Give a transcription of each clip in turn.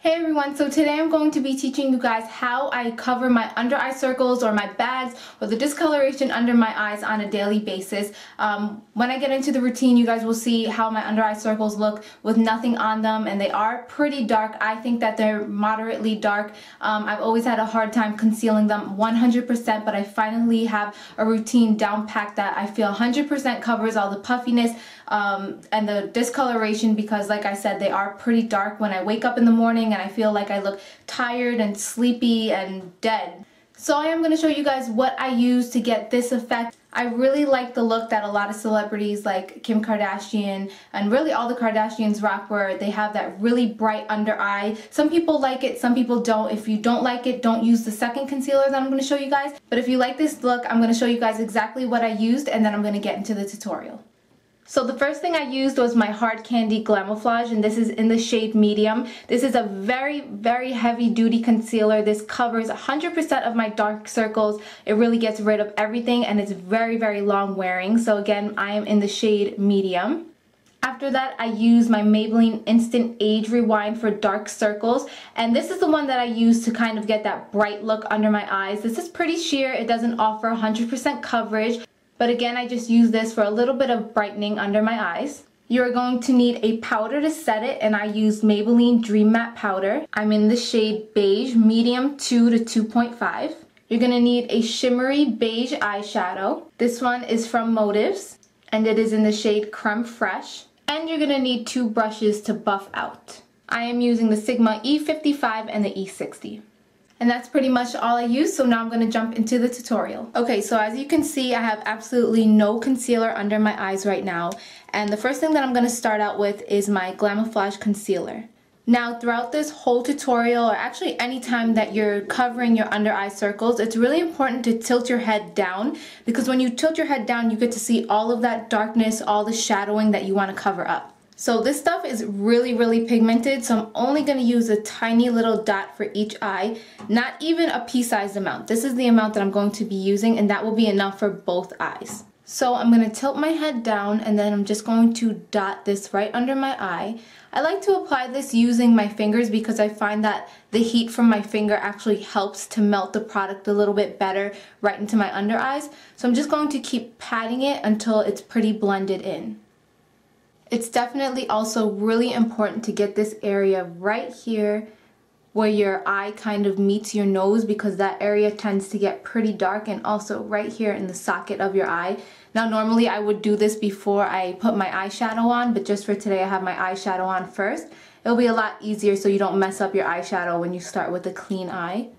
Hey everyone, so today I'm going to be teaching you guys how I cover my under eye circles or my bags or the discoloration under my eyes on a daily basis. When I get into the routine, you guys will see how my under eye circles look with nothing on them, and they are pretty dark. I think that they're moderately dark. I've always had a hard time concealing them 100%, but I finally have a routine down packed that I feel 100% covers all the puffiness and the discoloration, because like I said, they are pretty dark when I wake up in the morning and I feel like I look tired and sleepy and dead. So I am going to show you guys what I use to get this effect. I really like the look that a lot of celebrities like Kim Kardashian and really all the Kardashians rock, where they have that really bright under eye. Some people like it, some people don't. If you don't like it, don't use the second concealer that I'm going to show you guys. But if you like this look, I'm going to show you guys exactly what I used, and then I'm going to get into the tutorial. So the first thing I used was my Hard Candy Glamoflauge, and this is in the shade medium. This is a very, very heavy duty concealer. This covers 100% of my dark circles. It really gets rid of everything, and it's very, very long wearing. So again, I am in the shade medium. After that, I use my Maybelline Instant Age Rewind for dark circles, and this is the one that I use to kind of get that bright look under my eyes. This is pretty sheer. It doesn't offer 100% coverage. But again, I just use this for a little bit of brightening under my eyes. You're going to need a powder to set it, and I use Maybelline Dream Matte Powder. I'm in the shade Beige, medium 2 to 2.5. You're going to need a shimmery beige eyeshadow. This one is from Motives, and it is in the shade Creme Fresh. And you're going to need two brushes to buff out. I am using the Sigma E55 and the E60. And that's pretty much all I use, so now I'm going to jump into the tutorial. Okay, so as you can see, I have absolutely no concealer under my eyes right now. And the first thing that I'm going to start out with is my Glamoflauge concealer. Now, throughout this whole tutorial, or actually any time that you're covering your under eye circles, it's really important to tilt your head down, because when you tilt your head down, you get to see all of that darkness, all the shadowing that you want to cover up. So this stuff is really, really pigmented, so I'm only going to use a tiny little dot for each eye, not even a pea-sized amount. This is the amount that I'm going to be using, and that will be enough for both eyes. So I'm going to tilt my head down, and then I'm just going to dot this right under my eye. I like to apply this using my fingers because I find that the heat from my finger actually helps to melt the product a little bit better right into my under eyes. So I'm just going to keep patting it until it's pretty blended in. It's definitely also really important to get this area right here where your eye kind of meets your nose, because that area tends to get pretty dark, and also right here in the socket of your eye. Now normally I would do this before I put my eyeshadow on, but just for today I have my eyeshadow on first. It'll be a lot easier so you don't mess up your eyeshadow when you start with a clean eye.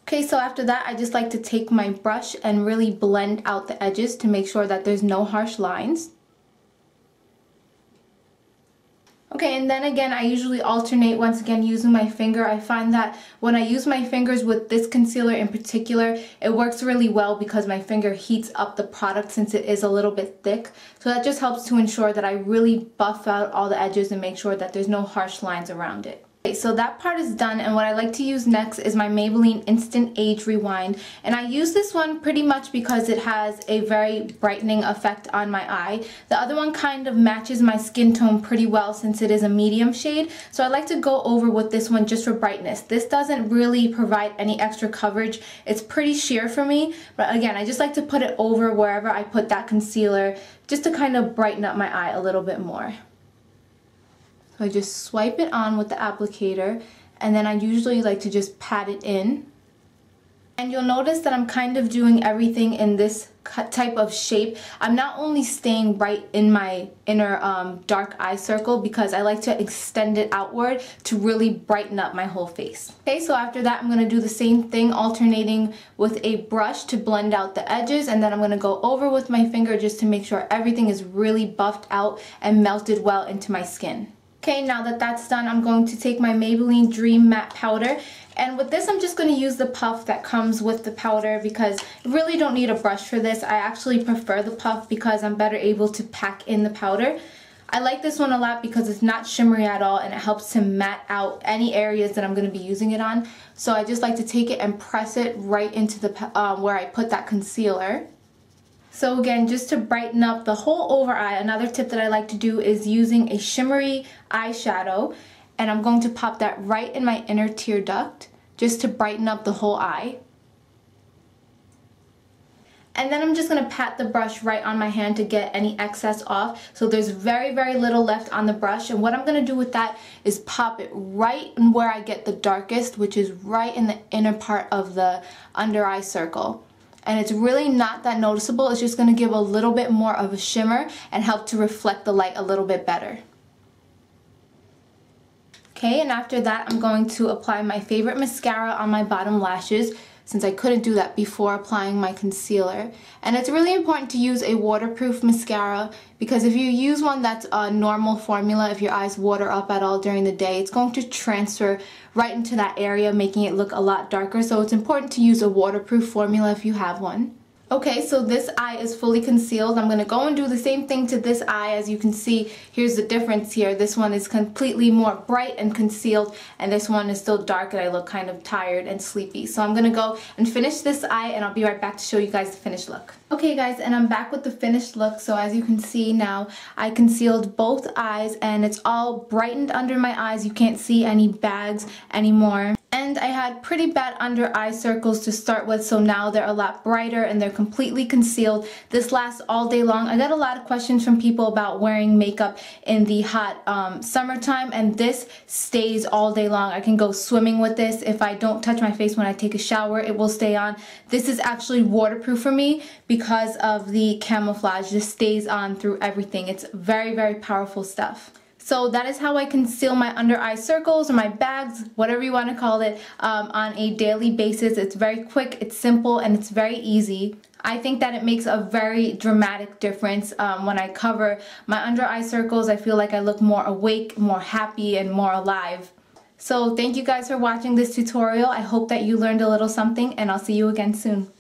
Okay, so after that I just like to take my brush and really blend out the edges to make sure that there's no harsh lines. Okay, and then again, I usually alternate once again using my finger. I find that when I use my fingers with this concealer in particular, it works really well because my finger heats up the product since it is a little bit thick. So that just helps to ensure that I really buff out all the edges and make sure that there's no harsh lines around it. Okay, so that part is done, and what I like to use next is my Maybelline Instant Age Rewind, and I use this one pretty much because it has a very brightening effect on my eye. The other one kind of matches my skin tone pretty well since it is a medium shade, so I like to go over with this one just for brightness. This doesn't really provide any extra coverage. It's pretty sheer for me, but again, I just like to put it over wherever I put that concealer just to kind of brighten up my eye a little bit more. So I just swipe it on with the applicator, and then I usually like to just pat it in. And you'll notice that I'm kind of doing everything in this type of shape. I'm not only staying right in my inner dark eye circle, because I like to extend it outward to really brighten up my whole face. Okay, so after that I'm going to do the same thing, alternating with a brush to blend out the edges, and then I'm going to go over with my finger just to make sure everything is really buffed out and melted well into my skin. Okay, now that that's done, I'm going to take my Maybelline Dream Matte Powder, and with this I'm just going to use the puff that comes with the powder, because you really don't need a brush for this. I actually prefer the puff because I'm better able to pack in the powder. I like this one a lot because it's not shimmery at all, and it helps to matte out any areas that I'm going to be using it on. So I just like to take it and press it right into the where I put that concealer. So again, just to brighten up the whole over eye, another tip that I like to do is using a shimmery eyeshadow. and I'm going to pop that right in my inner tear duct just to brighten up the whole eye. And then I'm just going to pat the brush right on my hand to get any excess off. So there's very, very little left on the brush. And what I'm going to do with that is pop it right where I get the darkest, which is right in the inner part of the under eye circle. And it's really not that noticeable. It's just going to give a little bit more of a shimmer and help to reflect the light a little bit better. Okay, and after that I'm going to apply my favorite mascara on my bottom lashes, since I couldn't do that before applying my concealer. And it's really important to use a waterproof mascara, because if you use one that's a normal formula, if your eyes water up at all during the day, it's going to transfer right into that area, making it look a lot darker. So it's important to use a waterproof formula if you have one. Okay, so this eye is fully concealed. I'm going to go and do the same thing to this eye. As you can see, here's the difference here. This one is completely more bright and concealed, and this one is still dark and I look kind of tired and sleepy. So I'm going to go and finish this eye, and I'll be right back to show you guys the finished look. Okay guys, and I'm back with the finished look. So as you can see now, I concealed both eyes and it's all brightened under my eyes. You can't see any bags anymore. And I had pretty bad under eye circles to start with, so now they're a lot brighter and they're completely concealed. This lasts all day long. I got a lot of questions from people about wearing makeup in the hot summertime, and this stays all day long. I can go swimming with this. If I don't touch my face when I take a shower, it will stay on. This is actually waterproof for me because of the camouflage. This stays on through everything. It's very, very powerful stuff. So that is how I conceal my under eye circles or my bags, whatever you want to call it, on a daily basis. It's very quick, it's simple, and it's very easy. I think that it makes a very dramatic difference. When I cover my under eye circles, I feel like I look more awake, more happy, and more alive. So thank you guys for watching this tutorial. I hope that you learned a little something, and I'll see you again soon.